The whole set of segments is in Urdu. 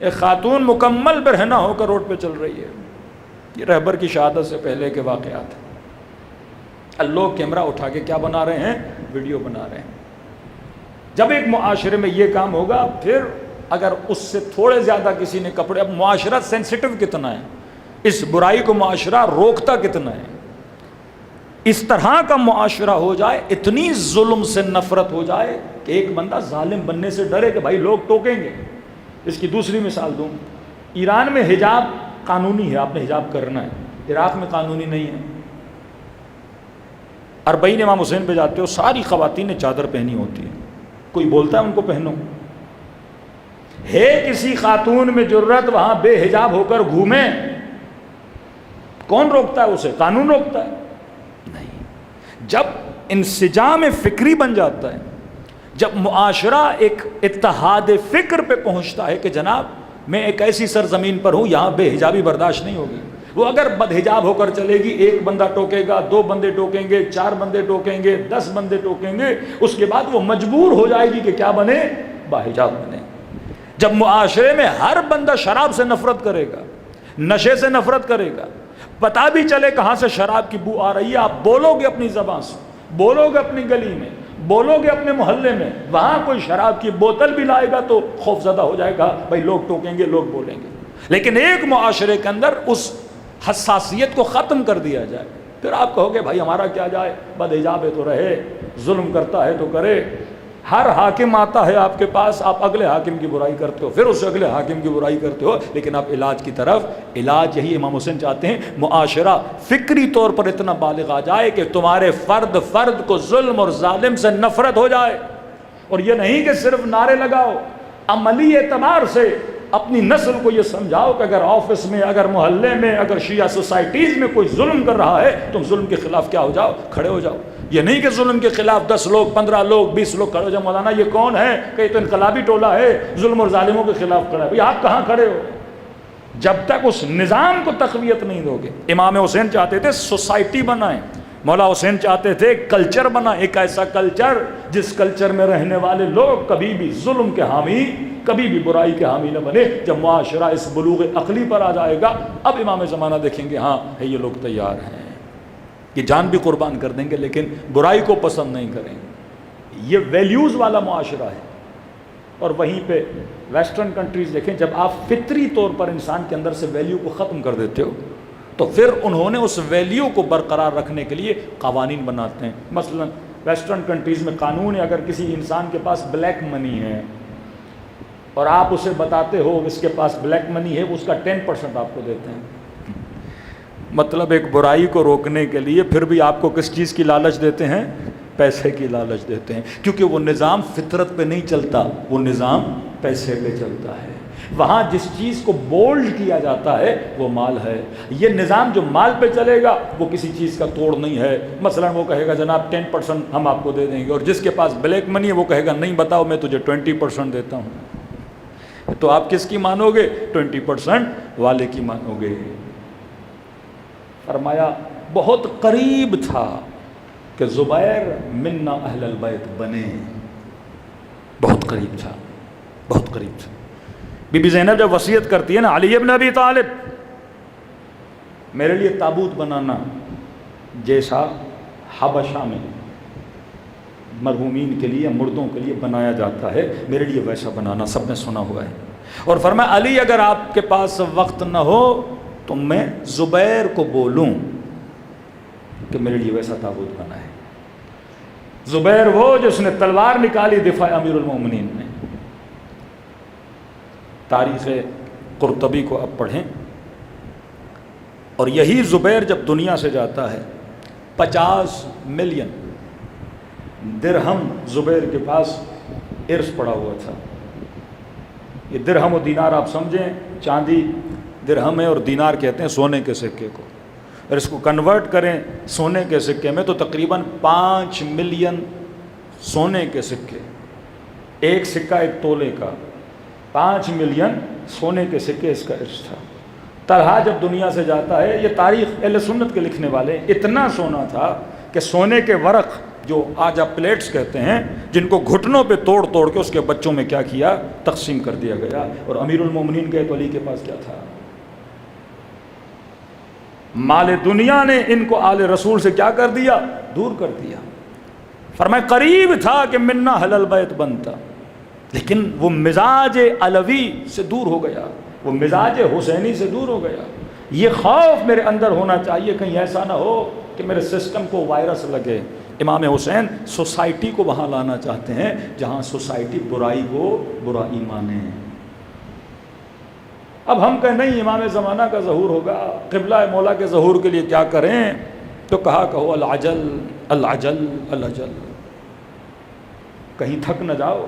ایک خاتون مکمل برہنہ ہو کر روڈ پہ چل رہی ہے. یہ رہبر کی شہادت سے پہلے کے واقعات ہیں. لوگ کیمرہ اٹھا کے کیا بنا رہے ہیں؟ ویڈیو بنا رہے ہیں. جب ایک معاشرے میں یہ کام ہوگا، پھر اگر اس سے تھوڑے زیادہ کسی نے کپڑے، اب معاشرہ سینسیٹیو کتنا ہے، اس برائی کو معاشرہ روکتا کتنا ہے. اس طرح کا معاشرہ ہو جائے، اتنی ظلم سے نفرت ہو جائے کہ ایک بندہ ظالم بننے سے ڈرے کہ بھائی لوگ ٹوکیں گے. اس کی دوسری مثال دوں. ایران میں حجاب قانونی ہے، آپ نے حجاب کرنا ہے. عراق میں قانونی نہیں ہے. اربعین امام حسین پہ جاتے ہو، ساری خواتین نے چادر پہنی ہوتی ہے. کوئی بولتا ہے ان کو پہنو؟ ہے کسی خاتون میں جرت وہاں بے حجاب ہو کر گھومے؟ کون روکتا ہے اسے؟ قانون روکتا ہے؟ نہیں. جب انسجام فکری بن جاتا ہے، جب معاشرہ ایک اتحاد فکر پہ پہنچتا ہے کہ جناب میں ایک ایسی سرزمین پر ہوں یہاں بے حجابی برداشت نہیں ہوگی. وہ اگر بد حجاب ہو کر چلے گی، ایک بندہ ٹوکے گا، 2 بندے ٹوکیں گے، 4 بندے ٹوکیں گے، 10 بندے ٹوکیں گے، اس کے بعد وہ مجبور ہو جائے گی کہ کیا بنے؟ باحجاب بنے. جب معاشرے میں ہر بندہ شراب سے نفرت کرے گا، نشے سے نفرت کرے گا، پتہ بھی چلے کہاں سے شراب کی بو آ رہی ہے، آپ بولو گے اپنی زبان سے، بولو گے اپنی گلی میں، بولو گے اپنے محلے میں، وہاں کوئی شراب کی بوتل بھی لائے گا تو خوف زدہ ہو جائے گا، بھائی لوگ ٹوکیں گے، لوگ بولیں گے. لیکن ایک معاشرے کے اندر اس حساسیت کو ختم کر دیا جائے، پھر آپ کہو گے بھائی ہمارا کیا جائے، بد حجاب ہے تو رہے، ظلم کرتا ہے تو کرے. ہر حاکم آتا ہے آپ کے پاس، آپ اگلے حاکم کی برائی کرتے ہو، پھر اس اگلے حاکم کی برائی کرتے ہو، لیکن آپ علاج کی طرف، علاج یہی امام حسین چاہتے ہیں، معاشرہ فکری طور پر اتنا بالغ آ جائے کہ تمہارے فرد کو ظلم اور ظالم سے نفرت ہو جائے. اور یہ نہیں کہ صرف نعرے لگاؤ، عملی اعتبار سے اپنی نسل کو یہ سمجھاؤ کہ اگر آفس میں، اگر محلے میں، اگر شیعہ سوسائٹیز میں کوئی ظلم کر رہا ہے، تم ظلم کے خلاف کیا ہو جاؤ؟ کھڑے ہو جاؤ. یہ نہیں کہ ظلم کے خلاف 10 لوگ، 15 لوگ، 20 لوگ کھڑے ہو جاؤ. مولانا یہ کون ہے کہ یہ تو انقلابی ٹولہ ہے، ظلم اور ظالموں کے خلاف کھڑا ہے. بھئی آپ کہاں کھڑے ہو؟ جب تک اس نظام کو تقویت نہیں دو گے. امام حسین چاہتے تھے سوسائٹی بنائیں، مولا حسین چاہتے تھے کلچر بنا، ایک ایسا کلچر جس کلچر میں رہنے والے لوگ کبھی بھی ظلم کے حامی، کبھی بھی برائی کے حامی نہ بنے. جب معاشرہ اس بلوغ عقلی پر آ جائے گا، اب امام زمانہ دیکھیں گے ہاں ہے یہ لوگ تیار ہیں، یہ جان بھی قربان کر دیں گے لیکن برائی کو پسند نہیں کریں گے. یہ ویلیوز والا معاشرہ ہے. اور وہیں پہ ویسٹرن کنٹریز دیکھیں، جب آپ فطری طور پر انسان کے اندر سے ویلیو کو ختم کر دیتے ہو تو پھر انہوں نے اس ویلیو کو برقرار رکھنے کے لیے قوانین بناتے ہیں. مثلا ویسٹرن کنٹریز میں قانون ہے، اگر کسی انسان کے پاس بلیک منی ہے اور آپ اسے بتاتے ہو اس کے پاس بلیک منی ہے، اس کا 10% آپ کو دیتے ہیں. مطلب ایک برائی کو روکنے کے لیے پھر بھی آپ کو کس چیز کی لالچ دیتے ہیں؟ پیسے کی لالچ دیتے ہیں، کیونکہ وہ نظام فطرت پہ نہیں چلتا، وہ نظام پیسے پہ چلتا ہے. وہاں جس چیز کو بولڈ کیا جاتا ہے وہ مال ہے. یہ نظام جو مال پہ چلے گا وہ کسی چیز کا توڑ نہیں ہے. مثلا وہ کہے گا جناب 10% ہم آپ کو دے دیں گے، اور جس کے پاس بلیک منی ہے وہ کہے گا نہیں بتاؤ میں تجھے 20% دیتا ہوں. تو آپ کس کی مانو گے؟ 20% والے کی مانو گے. فرمایا بہت قریب تھا کہ زبیر منا اہل البیت بنے، بہت قریب تھا، بہت قریب تھا. بی بی زینب جب وصیت کرتی ہے نا علی ابن ابی طالب، میرے لیے تابوت بنانا جیسا حبشہ میں مرحومین کے لیے، مردوں کے لیے بنایا جاتا ہے، میرے لیے ویسا بنانا. سب نے سنا ہوا ہے. اور فرمایا علی اگر آپ کے پاس وقت نہ ہو تو میں زبیر کو بولوں کہ میرے لیے ویسا تابوت بنا ہے. زبیر وہ جس نے تلوار نکالی دفاع امیر المومنین میں. تاریخ قرطبی کو اب پڑھیں، اور یہی زبیر جب دنیا سے جاتا ہے 50 ملین درہم زبیر کے پاس ارث پڑا ہوا تھا. یہ درہم و دینار آپ سمجھیں، چاندی درہم ہے اور دینار کہتے ہیں سونے کے سکے کو، اور اس کو کنورٹ کریں سونے کے سکے میں تو تقریباً 5 ملین سونے کے سکے. ایک سکہ 1 تولے کا، 5 ملین سونے کے سکے اس کا ارث تھا. طلحہ جب دنیا سے جاتا ہے، یہ تاریخ اہل سنت کے لکھنے والے، اتنا سونا تھا کہ سونے کے ورق جو آجا پلیٹس کہتے ہیں، جن کو گھٹنوں پہ توڑ توڑ کے اس کے بچوں میں کیا کیا، تقسیم کر دیا گیا. اور امیر المومنین کے تو علی کے پاس کیا تھا؟ مال دنیا نے ان کو آل رسول سے کیا کر دیا؟ دور کر دیا. فرمایا قریب تھا کہ منا حلال بیت بنتا، لیکن وہ مزاج علوی سے دور ہو گیا، وہ مزاج حسینی سے دور ہو گیا. یہ خوف میرے اندر ہونا چاہیے کہیں ایسا نہ ہو کہ میرے سسٹم کو وائرس لگے. امام حسین سوسائٹی کو وہاں لانا چاہتے ہیں جہاں سوسائٹی برائی کو برائی مانے. اب ہم کہیں نہیں امام زمانہ کا ظہور ہوگا، قبلہ مولا کے ظہور کے لیے کیا کریں؟ تو کہا کہو العجل العجل العجل. کہیں تھک نہ جاؤ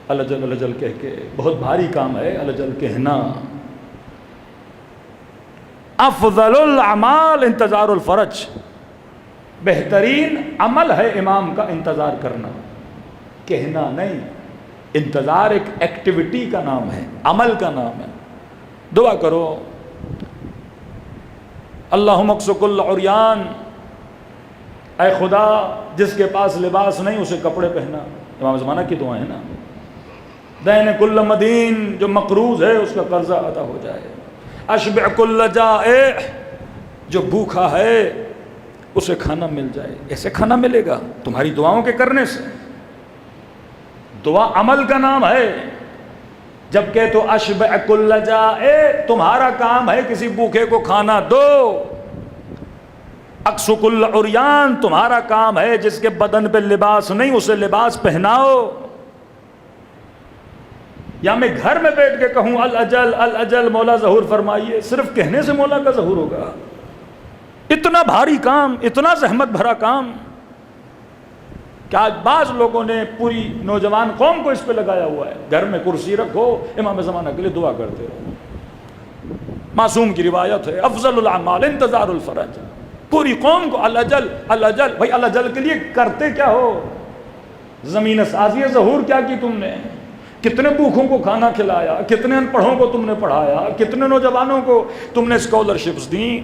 العجل العجل کہہ کے، بہت بھاری کام ہے العجل کہنا. افضل الاعمال انتظار الفرج، بہترین عمل ہے امام کا انتظار کرنا، کہنا نہیں. انتظار ایک ایکٹیویٹی کا نام ہے، عمل کا نام ہے. دعا کرو اللہم اکس کل عریان، اے خدا جس کے پاس لباس نہیں اسے کپڑے پہنا. امام زمانہ کی دعا ہے نا. دین کل مدین، جو مقروض ہے اس کا قرضہ ادا ہو جائے. اشبع کل جائع، جو بھوکا ہے اسے کھانا مل جائے. ایسے کھانا ملے گا تمہاری دعاؤں کے کرنے سے. دعا عمل کا نام ہے. جب کہ تو اشبع کل جائع، تمہارا کام ہے کسی بھوکے کو کھانا دو. اکس کل عریان، تمہارا کام ہے جس کے بدن پہ لباس نہیں اسے لباس پہناؤ. یا میں گھر میں بیٹھ کے کہوں الاجل الاجل مولا ظہور فرمائیے، صرف کہنے سے مولا کا ظہور ہوگا؟ اتنا بھاری کام، اتنا زحمت بھرا کام کہ آج بعض لوگوں نے پوری نوجوان قوم کو اس پہ لگایا ہوا ہے. گھر میں کرسی رکھو، امام زمانہ کے لیے دعا کرتے رہو. معصوم کی روایت ہے افضل الاعمال انتظار الفرج. پوری قوم کو الاجل الاجل. بھائی الاجل کے لیے کرتے کیا ہو؟ زمین سازی ظہور کیا کی تم نے؟ کتنے بھوکوں کو کھانا کھلایا، کتنے ان پڑھوں کو تم نے پڑھایا، کتنے نوجوانوں کو تم نے اسکالرشپس دیں،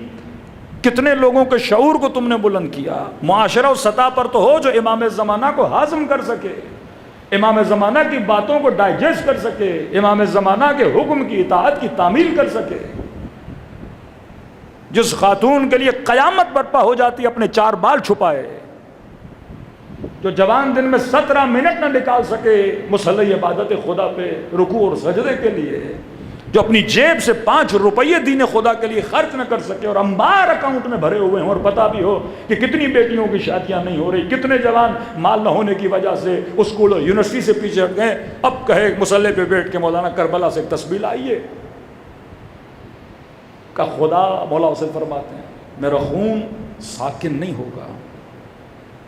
کتنے لوگوں کے شعور کو تم نے بلند کیا. معاشرہ اس سطح پر تو ہو جو امام زمانہ کو ہاضم کر سکے، امام زمانہ کی باتوں کو ڈائجسٹ کر سکے، امام زمانہ کے حکم کی اطاعت کی تعمیل کر سکے. جس خاتون کے لیے قیامت برپا ہو جاتی اپنے 4 بال چھپائے، جو جوان دن میں 17 منٹ نہ نکال سکے مصلی عبادت خدا پہ رکوع اور سجدے کے لیے، جو اپنی جیب سے 5 روپیے دین خدا کے لیے خرچ نہ کر سکے اور انبار اکاؤنٹ میں بھرے ہوئے ہیں، اور پتہ بھی ہو کہ کتنی بیٹیوں کی شادیاں نہیں ہو رہی، کتنے جوان مال نہ ہونے کی وجہ سے اسکول اور یونیورسٹی سے پیچھے ہٹ گئے. اب کہے مصلی پہ بیٹھ کے مولانا کربلا سے ایک تسبیح لائیے. کہ خدا مولا اسے فرماتے ہیں میرا خون ساکن نہیں ہوگا،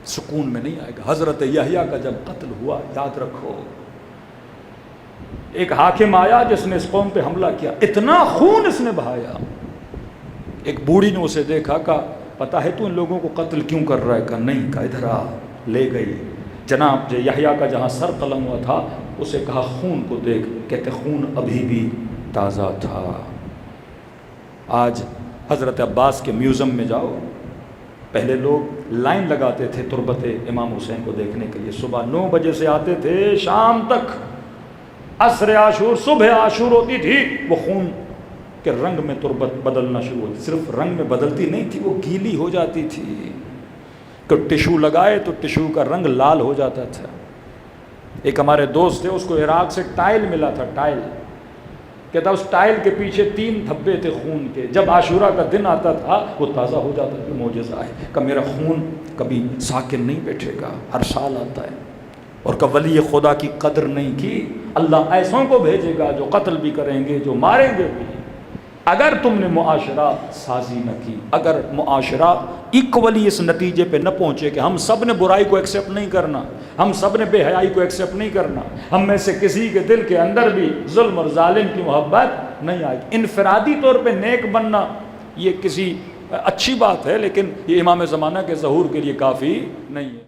سکون میں نہیں آئے گا. حضرت یحییٰ کا جب قتل ہوا، یاد رکھو، ایک حاکم آیا جس نے اس قوم پہ حملہ کیا، اتنا خون اس نے بہایا. ایک بوڑھی نے اسے دیکھا، کہا پتہ ہے تو ان لوگوں کو قتل کیوں کر رہا ہے؟ کہا نہیں. کہا ادھر آ. لے گئی. جناب یحییٰ کا جہاں سر قلم ہوا تھا اسے کہا خون کو دیکھ. کہتے خون ابھی بھی تازہ تھا. آج حضرت عباس کے میوزیم میں جاؤ، پہلے لوگ لائن لگاتے تھے تربت امام حسین کو دیکھنے کے لیے. صبح 9 بجے سے آتے تھے شام تک. عصر عاشور، صبح عاشور ہوتی تھی، وہ خون کے رنگ میں تربت بدلنا شروع ہوتی. صرف رنگ میں بدلتی نہیں تھی، وہ گیلی ہو جاتی تھی. کہ ٹشو لگائے تو ٹشو کا رنگ لال ہو جاتا تھا. ایک ہمارے دوست تھے، اس کو عراق سے ٹائل ملا تھا. ٹائل کہتا اس ٹائل کے پیچھے 3 دھبے تھے خون کے. جب عاشورہ کا دن آتا تھا وہ تازہ ہو جاتا تھا. معجزہ ہے کہ میرا خون کبھی ساکن نہیں بیٹھے گا، ہر سال آتا ہے. اور کہ ولی خدا کی قدر نہیں کی، اللہ ایسوں کو بھیجے گا جو قتل بھی کریں گے، جو ماریں گے بھی. اگر تم نے معاشرہ سازی نہ کی، اگر معاشرہ ایکولی اس نتیجے پہ نہ پہنچے کہ ہم سب نے برائی کو ایکسیپٹ نہیں کرنا، ہم سب نے بے حیائی کو ایکسیپٹ نہیں کرنا، ہم میں سے کسی کے دل کے اندر بھی ظلم اور ظالم کی محبت نہیں آئے گی، انفرادی طور پہ نیک بننا یہ کسی اچھی بات ہے، لیکن یہ امام زمانہ کے ظہور کے لیے کافی نہیں ہے.